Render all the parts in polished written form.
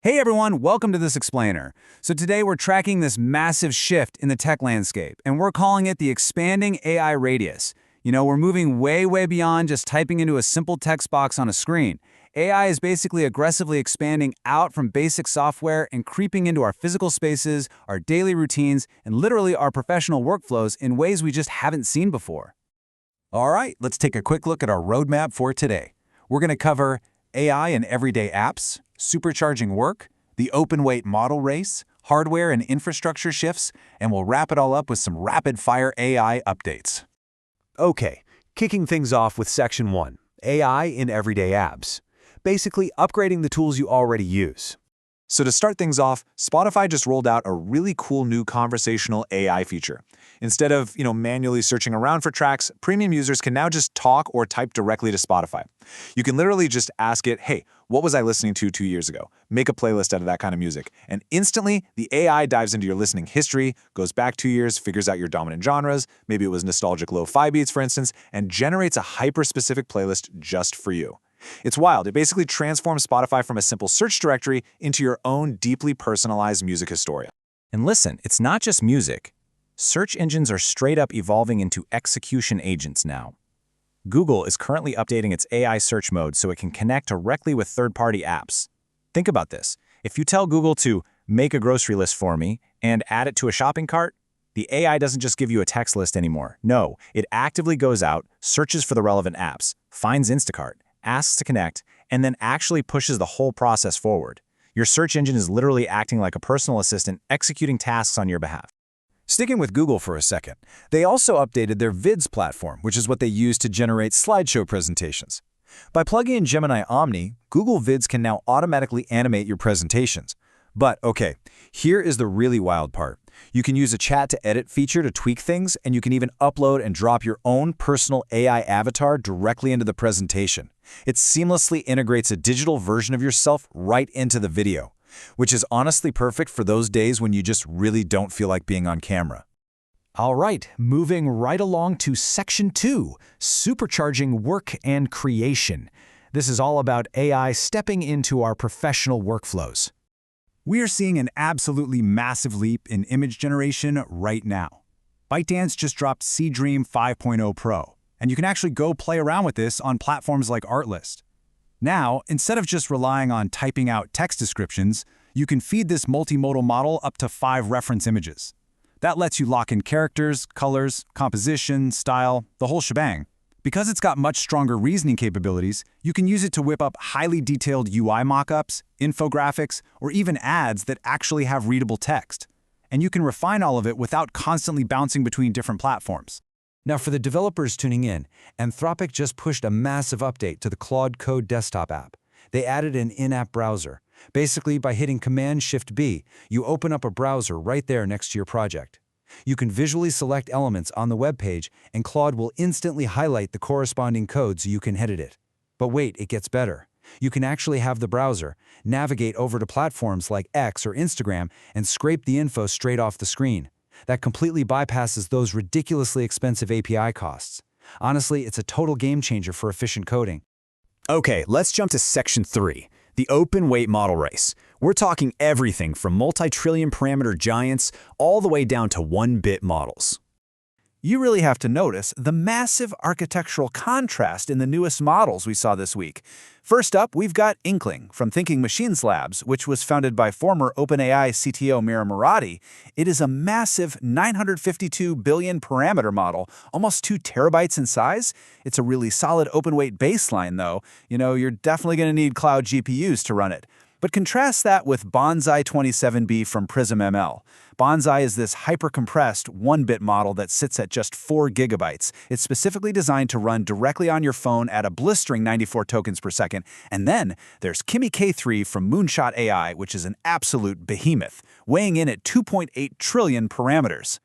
Hey everyone, welcome to this explainer. So today we're tracking this massive shift in the tech landscape, and we're calling it the expanding AI radius. We're moving way beyond just typing into a simple text box on a screen. AI is basically aggressively expanding out from basic software and creeping into our physical spaces, our daily routines, and literally our professional workflows in ways we just haven't seen before. All right, let's take a quick look at our roadmap for today. We're going to cover AI in everyday apps, supercharging work, the open-weight model race, hardware and infrastructure shifts, and we'll wrap it all up with some rapid-fire AI updates. Okay, kicking things off with Section 1, AI in everyday apps. Basically, upgrading the tools you already use. So to start things off, Spotify just rolled out a really cool new conversational AI feature. Instead of, manually searching around for tracks, premium users can now just talk or type directly to Spotify. You can literally just ask it, hey, what was I listening to 2 years ago? Make a playlist out of that kind of music. And instantly, the AI dives into your listening history, goes back 2 years, figures out your dominant genres, maybe it was nostalgic lo-fi beats, for instance, and generates a hyper-specific playlist just for you. It's wild. It basically transforms Spotify from a simple search directory into your own deeply personalized music historia. And listen, it's not just music. Search engines are straight up evolving into execution agents now. Google is currently updating its AI search mode so it can connect directly with third-party apps. Think about this. If you tell Google to make a grocery list for me and add it to a shopping cart, the AI doesn't just give you a text list anymore. No, it actively goes out, searches for the relevant apps, finds Instacart, asks to connect, and then actually pushes the whole process forward. Your search engine is literally acting like a personal assistant, executing tasks on your behalf. Sticking with Google for a second, they also updated their Vids platform, which is what they use to generate slideshow presentations. By plugging in Gemini Omni, Google Vids can now automatically animate your presentations. But okay, here is the really wild part. You can use a chat to edit feature to tweak things, and you can even upload and drop your own personal AI avatar directly into the presentation. It seamlessly integrates a digital version of yourself right into the video, which is honestly perfect for those days when you just really don't feel like being on camera. All right, moving right along to Section 2, supercharging work and creation. This is all about AI stepping into our professional workflows. We are seeing an absolutely massive leap in image generation right now. ByteDance just dropped Seedream 5.0 Pro, and you can actually go play around with this on platforms like Artlist. Now, instead of just relying on typing out text descriptions, you can feed this multimodal model up to 5 reference images. That lets you lock in characters, colors, composition, style, the whole shebang. Because it's got much stronger reasoning capabilities, you can use it to whip up highly detailed UI mockups, infographics, or even ads that actually have readable text. And you can refine all of it without constantly bouncing between different platforms. Now for the developers tuning in, Anthropic just pushed a massive update to the Claude Code desktop app. They added an in-app browser. Basically, by hitting Command-Shift-B, you open up a browser right there next to your project. You can visually select elements on the web page, and Claude will instantly highlight the corresponding code so you can edit it. But wait, it gets better. You can actually have the browser navigate over to platforms like X or Instagram and scrape the info straight off the screen. That completely bypasses those ridiculously expensive API costs. Honestly, it's a total game changer for efficient coding. Okay, let's jump to Section 3, the open-weight model race. We're talking everything from multi-trillion parameter giants all the way down to 1-bit models. You really have to notice the massive architectural contrast in the newest models we saw this week. First up, we've got Inkling from Thinking Machines Labs, which was founded by former OpenAI CTO Mira Murati. It is a massive 952 billion parameter model, almost 2 terabytes in size. It's a really solid open-weight baseline, though. You're definitely going to need cloud GPUs to run it. But contrast that with Bonsai 27B from Prism ML. Bonsai is this hyper-compressed 1-bit model that sits at just 4 gigabytes. It's specifically designed to run directly on your phone at a blistering 94 tokens per second. And then there's Kimi K3 from Moonshot AI, which is an absolute behemoth, weighing in at 2.8 trillion parameters.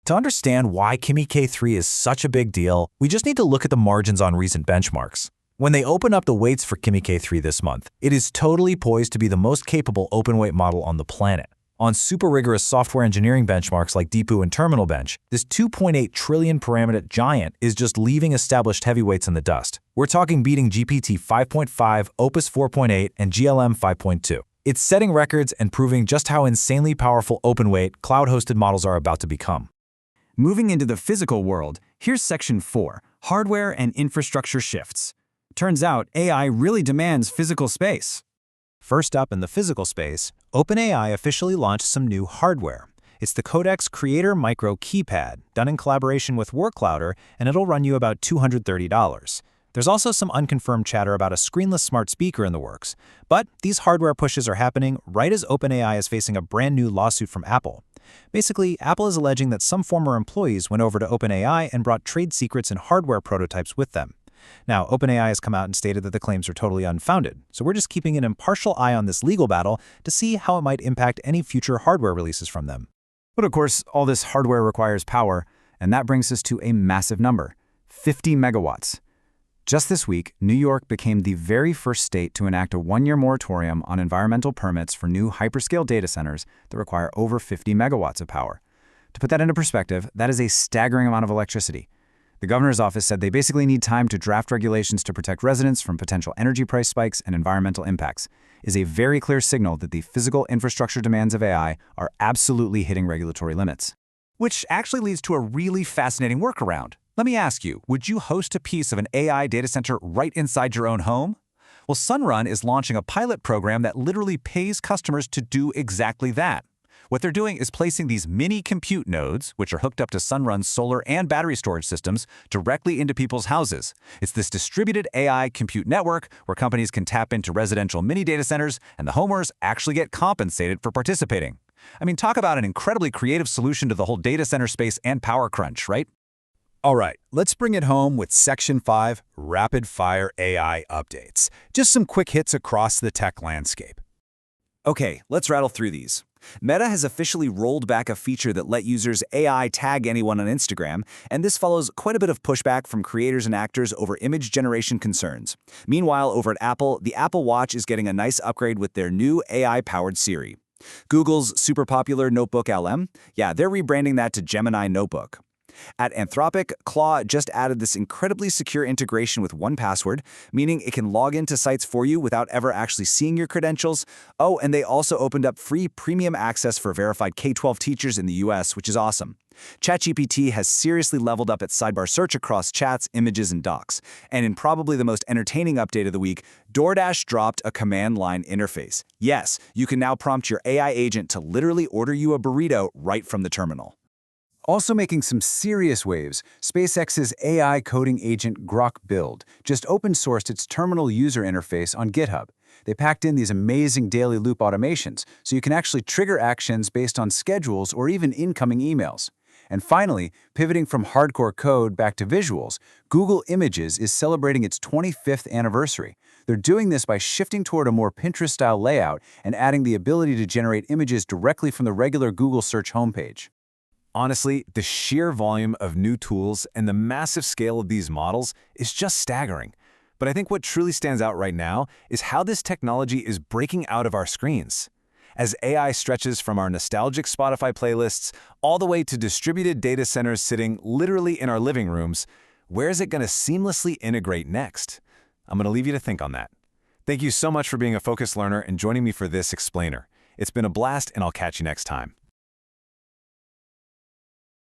To understand why Kimi K3 is such a big deal, we just need to look at the margins on recent benchmarks. When they open up the weights for Kimi K3 this month, it is totally poised to be the most capable open-weight model on the planet. On super rigorous software engineering benchmarks like Deepu and Terminal Bench, this 2.8 trillion parameter giant is just leaving established heavyweights in the dust. We're talking beating GPT 5.5, Opus 4.8, and GLM 5.2. It's setting records and proving just how insanely powerful open-weight, cloud-hosted models are about to become. Moving into the physical world, here's Section 4, Hardware and Infrastructure Shifts. Turns out AI really demands physical space. First up in the physical space, OpenAI officially launched some new hardware. It's the Codex Creator Micro Keypad, done in collaboration with WorkClouder, and it'll run you about $230. There's also some unconfirmed chatter about a screenless smart speaker in the works. But these hardware pushes are happening right as OpenAI is facing a brand new lawsuit from Apple. Basically, Apple is alleging that some former employees went over to OpenAI and brought trade secrets and hardware prototypes with them. Now, OpenAI has come out and stated that the claims are totally unfounded, so we're just keeping an impartial eye on this legal battle to see how it might impact any future hardware releases from them. But of course, all this hardware requires power, and that brings us to a massive number, 50 megawatts. Just this week, New York became the very first state to enact a one-year moratorium on environmental permits for new hyperscale data centers that require over 50 megawatts of power. To put that into perspective, that is a staggering amount of electricity. The governor's office said they basically need time to draft regulations to protect residents from potential energy price spikes and environmental impacts. It is a very clear signal that the physical infrastructure demands of AI are absolutely hitting regulatory limits. Which actually leads to a really fascinating workaround. Let me ask you, would you host a piece of an AI data center right inside your own home? Well, Sunrun is launching a pilot program that literally pays customers to do exactly that. What they're doing is placing these mini compute nodes, which are hooked up to Sunrun's solar and battery storage systems, directly into people's houses. It's this distributed AI compute network where companies can tap into residential mini data centers, and the homeowners actually get compensated for participating. I mean, talk about an incredibly creative solution to the whole data center space and power crunch, right? All right, let's bring it home with Section 5, Rapid-Fire AI Updates. Just some quick hits across the tech landscape. Okay, let's rattle through these. Meta has officially rolled back a feature that let users AI tag anyone on Instagram, and this follows quite a bit of pushback from creators and actors over image generation concerns. Meanwhile, over at Apple, the Apple Watch is getting a nice upgrade with their new AI-powered Siri. Google's super popular notebook LM, they're rebranding that to Gemini Notebook. At Anthropic, Claude just added this incredibly secure integration with 1Password, meaning it can log into sites for you without ever actually seeing your credentials. Oh, and they also opened up free premium access for verified K-12 teachers in the US, which is awesome. ChatGPT has seriously leveled up its sidebar search across chats, images, and docs. And in probably the most entertaining update of the week, DoorDash dropped a command line interface. Yes, you can now prompt your AI agent to literally order you a burrito right from the terminal. Also making some serious waves, SpaceX's AI coding agent Grok Build just open-sourced its terminal user interface on GitHub. They packed in these amazing daily loop automations, so you can actually trigger actions based on schedules or even incoming emails. And finally, pivoting from hardcore code back to visuals, Google Images is celebrating its 25th anniversary. They're doing this by shifting toward a more Pinterest-style layout and adding the ability to generate images directly from the regular Google search homepage. Honestly, the sheer volume of new tools and the massive scale of these models is just staggering. But I think what truly stands out right now is how this technology is breaking out of our screens. As AI stretches from our nostalgic Spotify playlists all the way to distributed data centers sitting literally in our living rooms, where is it going to seamlessly integrate next? I'm going to leave you to think on that. Thank you so much for being a focused learner and joining me for this explainer. It's been a blast, and I'll catch you next time.